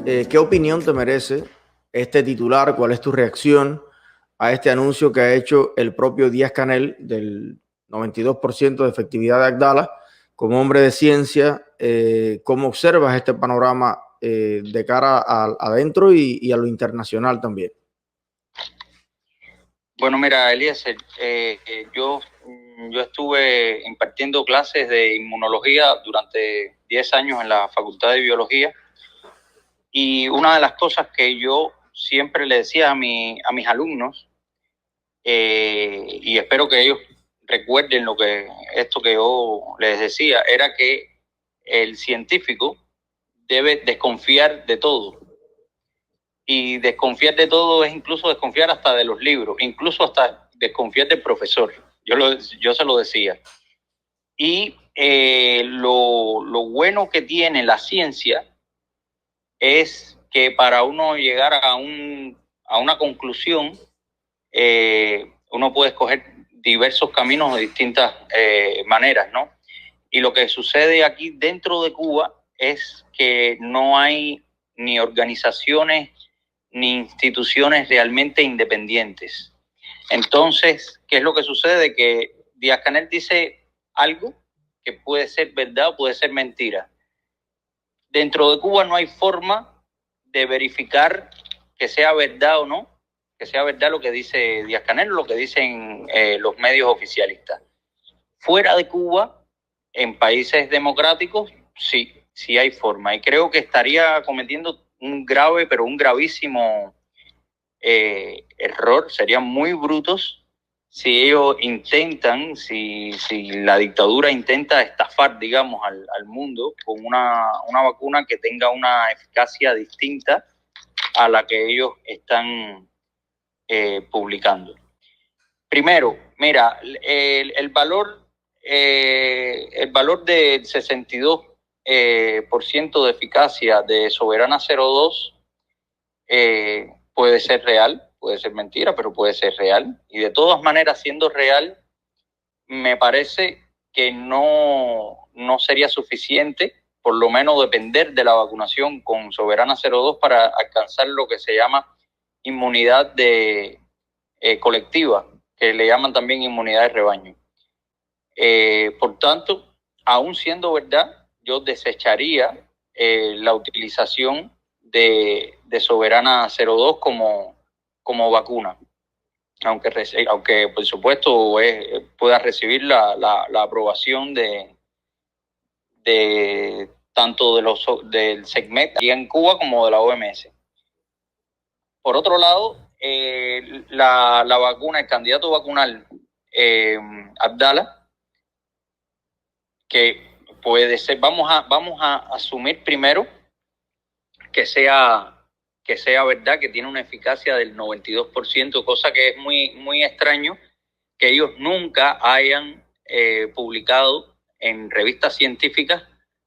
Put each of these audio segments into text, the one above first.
¿qué opinión te merece este titular? ¿Cuál es tu reacción a este anuncio que ha hecho el propio Díaz-Canel del 92% de efectividad de Abdala? Como hombre de ciencia, ¿cómo observas este panorama de cara adentro y a lo internacional también? Bueno, mira, Eliezer, yo estuve impartiendo clases de inmunología durante 10 años en la Facultad de Biología, y una de las cosas que yo siempre le decía a mis alumnos, y espero que ellos recuerden esto que yo les decía, era que el científico debe desconfiar de todo. Y desconfiar de todo es incluso desconfiar hasta de los libros, incluso hasta desconfiar del profesor. Yo se lo decía. Y lo bueno que tiene la ciencia es que para uno llegar a una conclusión, uno puede escoger diversos caminos de distintas maneras, ¿no? Y lo que sucede aquí dentro de Cuba es que no hay ni organizaciones ni instituciones realmente independientes. Entonces, ¿qué es lo que sucede? Que Díaz-Canel dice algo que puede ser verdad o puede ser mentira. Dentro de Cuba no hay forma de verificar que sea verdad o no, que sea verdad lo que dice Díaz-Canel o lo que dicen los medios oficialistas. Fuera de Cuba, en países democráticos, sí hay forma. Y creo que estaría cometiendo un grave, pero un gravísimo error. Serían muy brutos si ellos intentan, si la dictadura intenta estafar, digamos, al mundo con una vacuna que tenga una eficacia distinta a la que ellos están publicando. Primero, mira, el valor del 62% de eficacia de Soberana 02 puede ser real, puede ser mentira, pero puede ser real. Y de todas maneras, siendo real, me parece que no sería suficiente, por lo menos depender de la vacunación con Soberana 02 para alcanzar lo que se llama inmunidad colectiva, que le llaman también inmunidad de rebaño. Por tanto, aún siendo verdad, yo desecharía la utilización de Soberana 02 como vacuna, aunque por supuesto pueda recibir la aprobación de tanto del SECMED aquí en Cuba como de la OMS. Por otro lado, la vacuna, el candidato vacunal Abdala, que puede ser, vamos a asumir primero que sea verdad, que tiene una eficacia del 92%, cosa que es muy extraño que ellos nunca hayan publicado en revistas científicas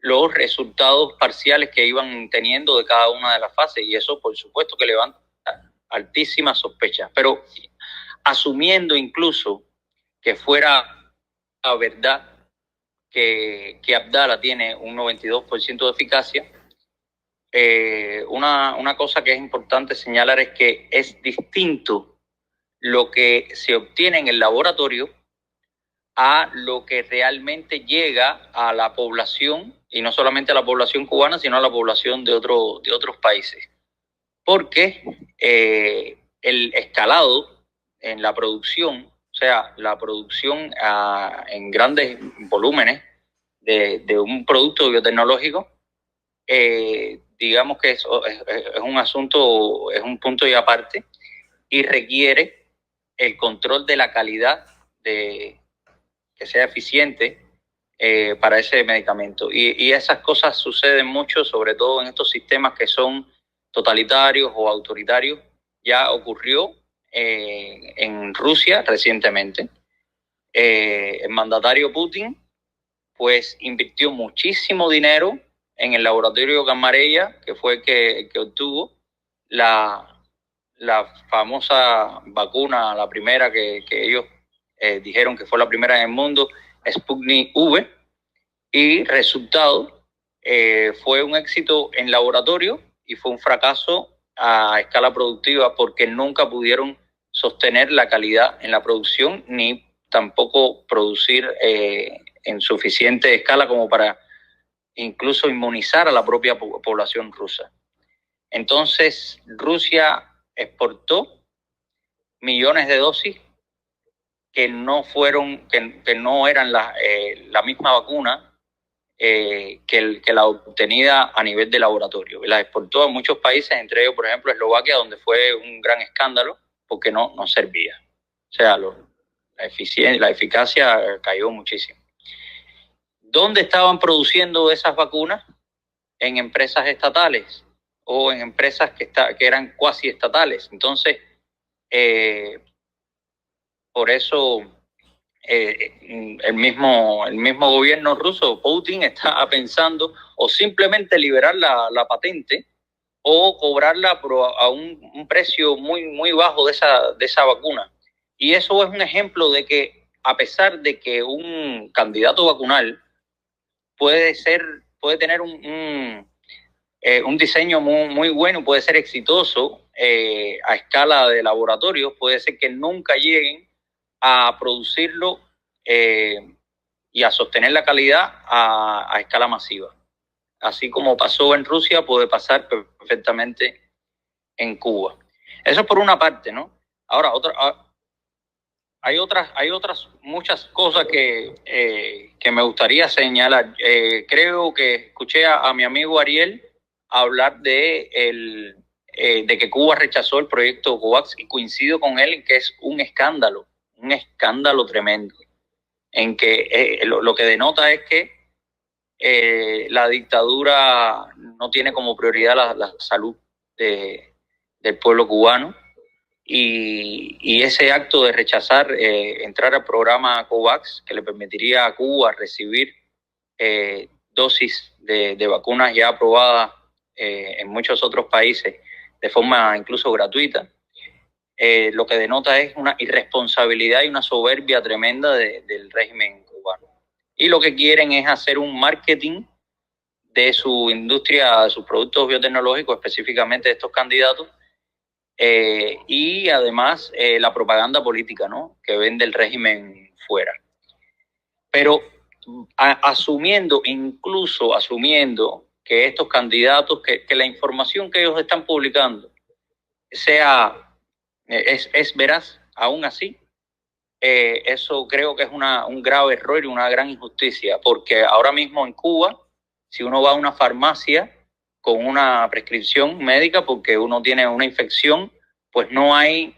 los resultados parciales que iban teniendo de cada una de las fases, y eso por supuesto que levanta altísimas sospechas. Pero asumiendo incluso que fuera la verdad que Abdala tiene un 92% de eficacia, una cosa que es importante señalar es que es distinto lo que se obtiene en el laboratorio a lo que realmente llega a la población, y no solamente a la población cubana, sino a la población de otros países. Porque el escalado en la producción, o sea, la producción en grandes volúmenes de un producto biotecnológico, digamos que es un asunto, es un punto y aparte, y requiere el control de la calidad que sea eficiente para ese medicamento. Y esas cosas suceden mucho, sobre todo en estos sistemas que son totalitarios o autoritarios. Ya ocurrió en Rusia recientemente. El mandatario Putin pues invirtió muchísimo dinero en el laboratorio Gamaleya, que fue el que obtuvo la famosa vacuna, la primera que ellos dijeron que fue la primera en el mundo, Sputnik V, y resultado fue un éxito en laboratorio y fue un fracaso a escala productiva porque nunca pudieron sostener la calidad en la producción ni tampoco producir en suficiente escala como para incluso inmunizar a la propia población rusa. Entonces, Rusia exportó millones de dosis que no fueron, que no eran la misma vacuna que la obtenida a nivel de laboratorio. La exportó a muchos países, entre ellos, por ejemplo, Eslovaquia, donde fue un gran escándalo porque no servía. O sea, la eficacia cayó muchísimo. ¿Dónde estaban produciendo esas vacunas? En empresas estatales o en empresas que eran cuasi estatales. Entonces, por eso el mismo gobierno ruso, Putin, está pensando o simplemente liberar la patente o cobrarla a un precio muy, muy bajo de esa vacuna. Y eso es un ejemplo de que, a pesar de que un candidato vacunal puede tener un diseño muy, muy bueno, puede ser exitoso a escala de laboratorios, puede ser que nunca lleguen a producirlo y a sostener la calidad a escala masiva. Así como pasó en Rusia, puede pasar perfectamente en Cuba. Eso por una parte, ¿no? Ahora, hay otras muchas cosas que me gustaría señalar. Creo que escuché a mi amigo Ariel hablar de que Cuba rechazó el proyecto COVAX y coincido con él en que es un escándalo tremendo, en que lo que denota es que la dictadura no tiene como prioridad la salud del pueblo cubano. Y ese acto de rechazar entrar al programa COVAX, que le permitiría a Cuba recibir dosis de vacunas ya aprobadas en muchos otros países de forma incluso gratuita, lo que denota es una irresponsabilidad y una soberbia tremenda del régimen cubano. Y lo que quieren es hacer un marketing de su industria, de sus productos biotecnológicos, específicamente de estos candidatos, y además la propaganda política, ¿no?, que vende el régimen fuera. Pero asumiendo que estos candidatos, que la información que ellos están publicando es veraz, aún así, eso creo que es un grave error y una gran injusticia, porque ahora mismo en Cuba, si uno va a una farmacia con una prescripción médica porque uno tiene una infección, pues no hay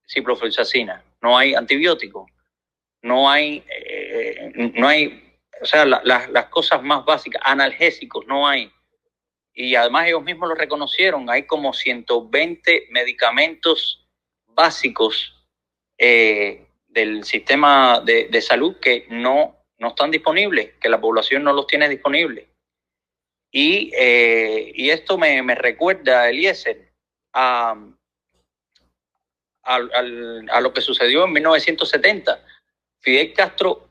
ciprofloxacina, no hay antibiótico, no hay, o sea, las cosas más básicas, analgésicos no hay. Y además ellos mismos lo reconocieron, hay como 120 medicamentos básicos del sistema de salud que no están disponibles, que la población no los tiene disponibles. Y esto me recuerda, Eliezer, a lo que sucedió en 1970. Fidel Castro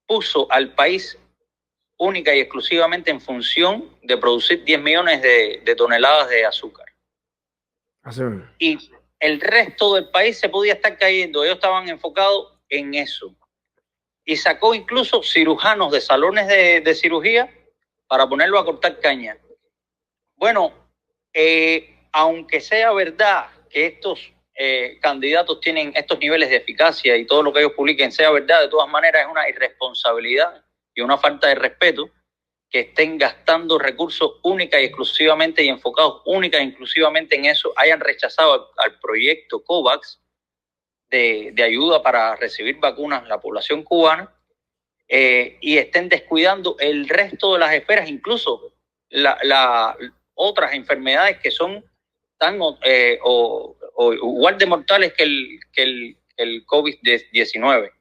puso al país única y exclusivamente en función de producir 10 millones de toneladas de azúcar. Y el resto del país se podía estar cayendo. Ellos estaban enfocados en eso. Y sacó incluso cirujanos de salones de cirugía para ponerlo a cortar caña. Bueno, aunque sea verdad que estos candidatos tienen estos niveles de eficacia y todo lo que ellos publiquen sea verdad, de todas maneras es una irresponsabilidad y una falta de respeto que estén gastando recursos única y exclusivamente y enfocados única y exclusivamente en eso, hayan rechazado al proyecto COVAX de ayuda para recibir vacunas a la población cubana, y estén descuidando el resto de las esferas, incluso otras enfermedades que son tan o igual de mortales que el COVID-19.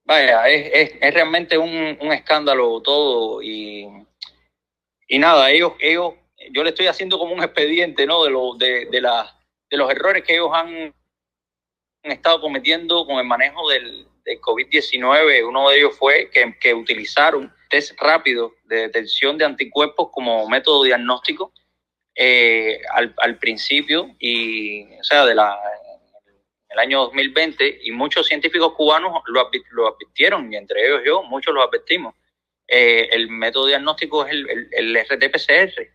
Vaya, es realmente un escándalo todo y nada, ellos, yo le estoy haciendo como un expediente, ¿no?, de los errores que ellos han estado cometiendo con el manejo del COVID-19. Uno de ellos fue que utilizaron test rápido de detección de anticuerpos como método diagnóstico al principio, o sea, el año 2020, y muchos científicos cubanos lo advirtieron, y entre ellos yo, muchos lo advertimos. El método diagnóstico es el RT-PCR.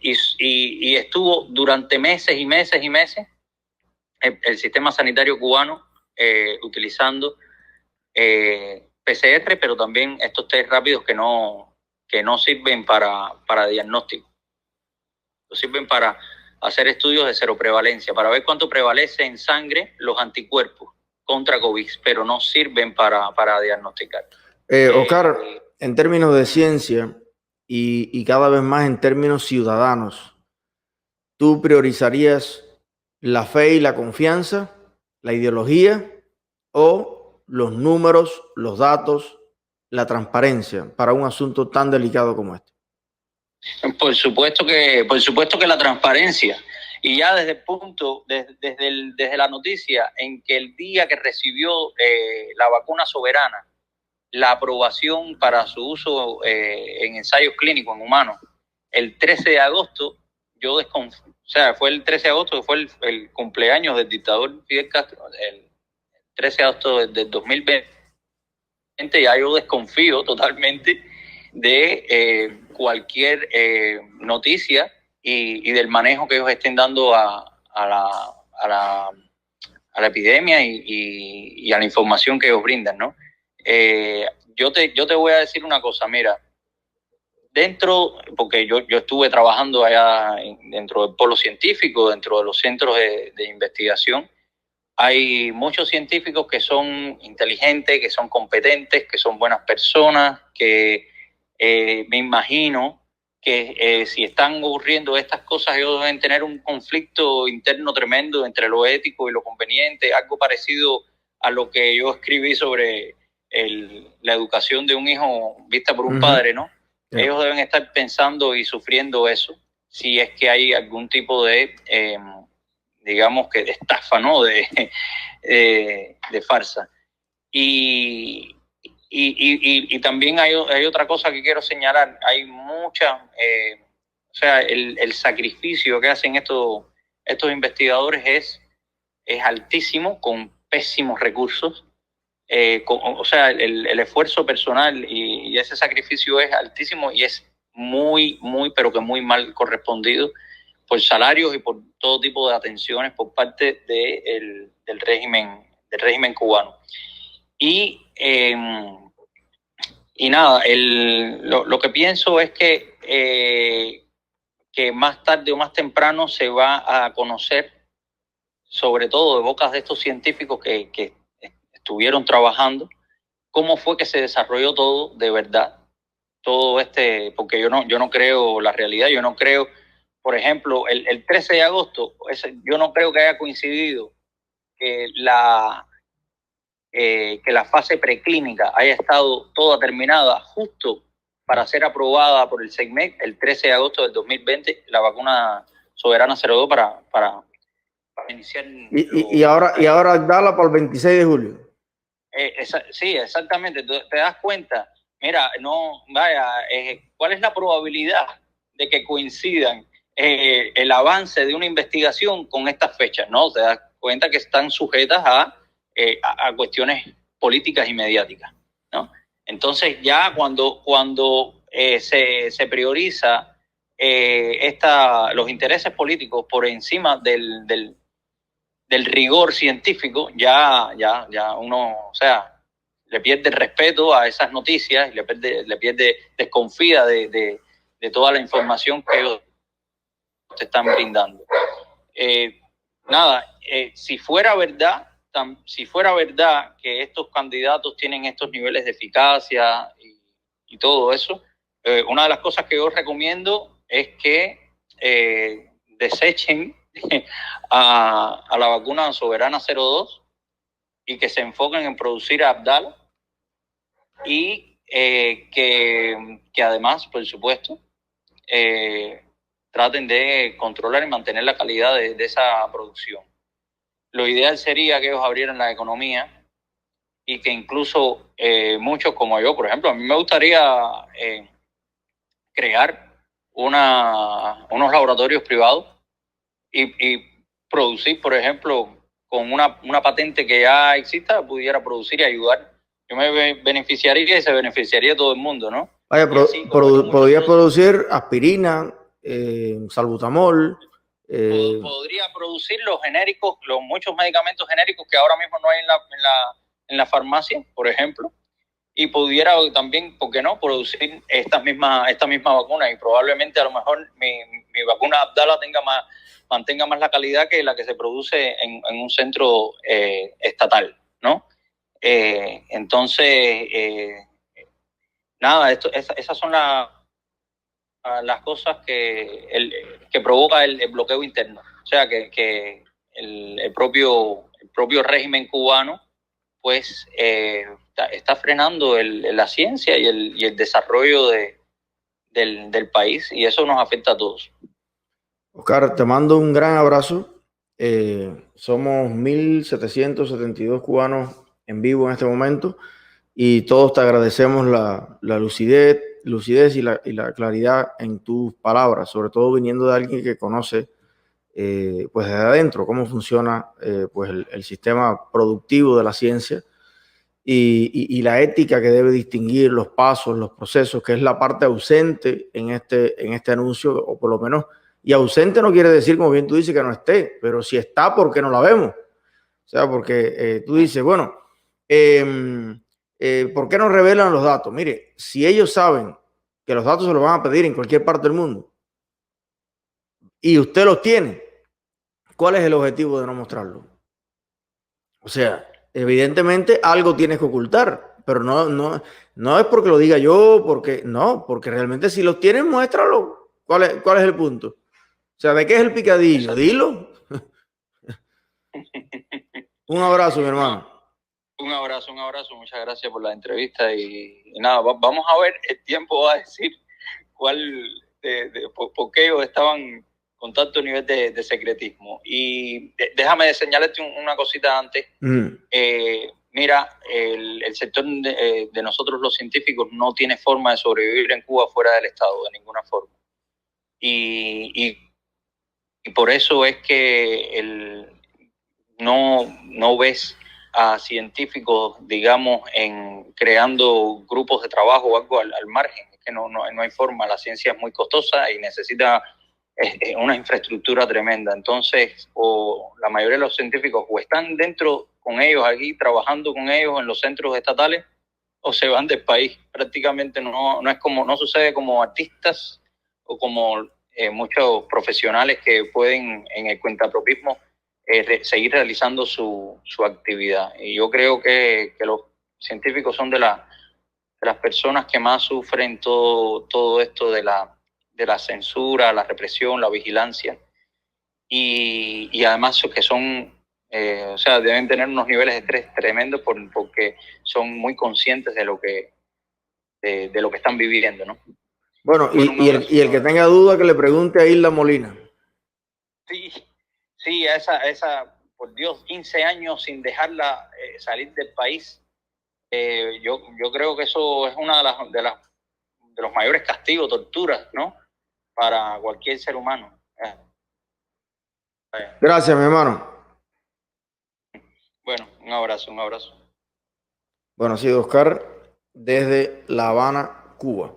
Y estuvo durante meses y meses y meses el sistema sanitario cubano utilizando PCR, pero también estos test rápidos que no sirven para diagnóstico. Sirven para hacer estudios de seroprevalencia, para ver cuánto prevalece en sangre los anticuerpos contra COVID, pero no sirven para diagnosticar. Oscar, en términos de ciencia y cada vez más en términos ciudadanos, ¿tú priorizarías la fe y la confianza, la ideología o los números, los datos, la transparencia para un asunto tan delicado como este? Por supuesto que la transparencia. Y ya desde el punto, desde la noticia en que el día que recibió la vacuna Soberana la aprobación para su uso en ensayos clínicos en humanos, el 13 de agosto, fue el 13 de agosto, que fue el cumpleaños del dictador Fidel Castro, el 13 de agosto del 2020, ya yo desconfío totalmente de cualquier noticia y del manejo que ellos estén dando a la epidemia y a la información que ellos brindan, ¿no? Yo te voy a decir una cosa, mira, porque yo estuve trabajando allá dentro del polo científico, dentro de los centros de investigación, hay muchos científicos que son inteligentes, que son competentes, que son buenas personas, que me imagino que si están ocurriendo estas cosas, ellos deben tener un conflicto interno tremendo entre lo ético y lo conveniente, algo parecido a lo que yo escribí sobre la educación de un hijo vista por un padre, ¿no? Yeah. Ellos deben estar pensando y sufriendo eso, si es que hay algún tipo de, digamos que de estafa, ¿no? De farsa. Y también hay otra cosa que quiero señalar. Hay mucha, o sea, el sacrificio que hacen estos investigadores es altísimo, con pésimos recursos. O sea, el esfuerzo personal y ese sacrificio es altísimo y es muy, pero que muy mal correspondido por salarios y por todo tipo de atenciones por parte del régimen cubano. Y nada, lo que pienso es que más tarde o más temprano se va a conocer, sobre todo de bocas de estos científicos que estuvieron trabajando, cómo fue que se desarrolló todo de verdad, todo porque yo no creo la realidad, yo no creo, por ejemplo, el 13 de agosto, yo no creo que haya coincidido que la fase preclínica haya estado toda terminada justo para ser aprobada por el CEIMEC el 13 de agosto del 2020, la vacuna Soberana 02 para iniciar. Y ahora Abdala para el 26 de julio. Sí, exactamente. Te das cuenta, mira, ¿cuál es la probabilidad de que coincidan el avance de una investigación con estas fechas? ¿No? Te das cuenta que están sujetas a cuestiones políticas y mediáticas, ¿no? Entonces ya cuando se prioriza los intereses políticos por encima del rigor científico, ya uno, o sea, le pierde el respeto a esas noticias, le pierde desconfía de toda la información que ellos te están brindando. Si fuera verdad que estos candidatos tienen estos niveles de eficacia y todo eso, una de las cosas que yo recomiendo es que desechen a la vacuna Soberana 02 y que se enfoquen en producir a Abdala y que además, por supuesto, traten de controlar y mantener la calidad de esa producción. Lo ideal sería que ellos abrieran la economía y que incluso muchos como yo, por ejemplo, a mí me gustaría crear unos laboratorios privados y producir, por ejemplo, con una patente que ya exista, pudiera producir y ayudar. Yo me beneficiaría y se beneficiaría todo el mundo, ¿no? Vaya, podría producir aspirina, salbutamol. Podría producir los genéricos, muchos medicamentos genéricos que ahora mismo no hay en la farmacia, por ejemplo, y pudiera también, ¿por qué no?, producir esta misma vacuna, y probablemente a lo mejor mi vacuna Abdala mantenga más la calidad que la que se produce en un centro estatal, ¿no? Entonces, nada, esas son las cosas que provoca el bloqueo interno. O sea, que el propio régimen cubano pues está frenando la ciencia y el desarrollo del país, y eso nos afecta a todos. Oscar, te mando un gran abrazo. Somos 1.772 cubanos en vivo en este momento y todos te agradecemos la lucidez y la claridad en tus palabras, sobre todo viniendo de alguien que conoce pues desde adentro cómo funciona pues el sistema productivo de la ciencia y la ética que debe distinguir los pasos, los procesos, que es la parte ausente en este anuncio, o por lo menos, y ausente no quiere decir, como bien tú dices, que no esté, pero si está, ¿por qué no la vemos? O sea, porque tú dices, bueno, ¿por qué no revelan los datos? Mire, si ellos saben que los datos se los van a pedir en cualquier parte del mundo y usted los tiene, ¿cuál es el objetivo de no mostrarlo? O sea, evidentemente algo tienes que ocultar, pero no es porque lo diga yo, porque realmente si los tienes, muéstralo. ¿Cuál es el punto? O sea, ¿de qué es el picadillo? Dilo. Un abrazo, mi hermano. Un abrazo, muchas gracias por la entrevista y nada, vamos a ver, el tiempo va a decir por qué ellos estaban con tanto nivel de secretismo. Y déjame señalarte una cosita antes. Mira, el sector de nosotros los científicos no tiene forma de sobrevivir en Cuba fuera del Estado, de ninguna forma. Y por eso es que no ves a científicos, digamos, creando grupos de trabajo o algo al margen. Es que no hay forma. La ciencia es muy costosa y necesita una infraestructura tremenda. Entonces, o la mayoría de los científicos o están dentro con ellos aquí, trabajando con ellos en los centros estatales, o se van del país. Prácticamente no sucede como artistas o como muchos profesionales que pueden en el cuentapropismo seguir realizando su actividad. Y yo creo que los científicos son de las personas que más sufren todo esto de la censura, la represión, la vigilancia, y además que son, o sea, deben tener unos niveles de estrés tremendos porque son muy conscientes de lo que están viviendo, ¿no? Bueno, y el que tenga duda que le pregunte a Isla Molina. Sí, esa, por Dios, 15 años sin dejarla salir del país. Yo creo que eso es una de los mayores castigos, torturas, ¿no? Para cualquier ser humano. Gracias, mi hermano. Bueno, un abrazo. Bueno, ha sido Oscar desde La Habana, Cuba.